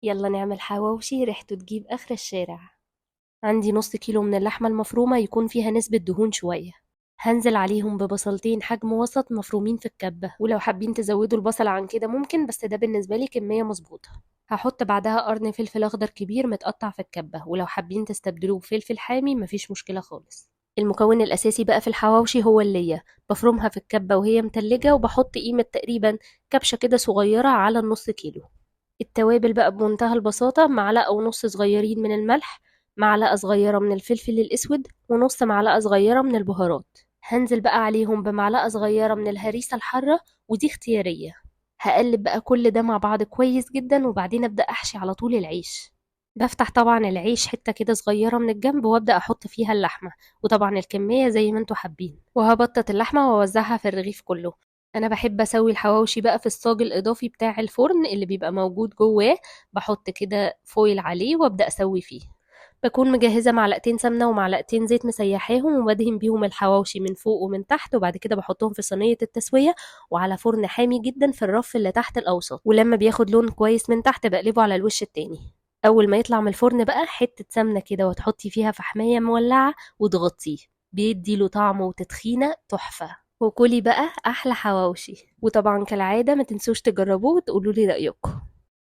يلا نعمل حواوشي ريحته تجيب آخر الشارع. عندي نص كيلو من اللحمة المفرومة يكون فيها نسبة دهون شوية. هنزل عليهم ببصلتين حجم وسط مفرومين في الكبة، ولو حابين تزودوا البصل عن كده ممكن، بس ده بالنسبة لي كمية مظبوطة. هحط بعدها قرن فلفل أخضر كبير متقطع في الكبة، ولو حابين تستبدلوه بفلفل حامي مفيش مشكلة خالص. المكون الأساسي بقى في الحواوشي هو اللية. بفرمها في الكبة وهي متلجة، وبحط قيمة تقريبا كبشة كده صغيرة على النص كيلو. التوابل بقى بمنتهى البساطة: معلقة ونص صغيرين من الملح، معلقة صغيرة من الفلفل الأسود، ونص معلقة صغيرة من البهارات. هنزل بقى عليهم بمعلقة صغيرة من الهريسة الحارة، ودي اختيارية. هقلب بقى كل ده مع بعض كويس جدا، وبعدين أبدأ أحشي على طول العيش. بفتح طبعا العيش حتة كده صغيرة من الجنب، وأبدأ أحط فيها اللحمة، وطبعا الكمية زي ما انتوا حابين، وهبطط اللحمة وأوزعها في الرغيف كله. أنا باحب أسوي الحواوشي بقى في الصاج الإضافي بتاع الفرن اللي بيبقى موجود جواه. باحط كده فويل عليه وأبدأ أسوي فيه. باكون مجهزة معلقتين سمنة ومعلقتين زيت مسيحاهم، وبادهن بيهم الحواوشي من فوق ومن تحت، وبعد كده باحطهم في صينية التسوية وعلى فرن حامي جدا في الرف اللي تحت الأوسط، ولما بياخد لون كويس من تحت بقلبه على الوش التاني. أول ما يطلع من الفرن بقى حتة سمنة كده وتحطي فيها فحمية مولعة وتغطيه، بيديله طعم وتدخينة تحفة. وكلي بقى أحلى حواوشي. وطبعا كالعادة ما تنسوش تجربوه وتقولوا لي رأيكم.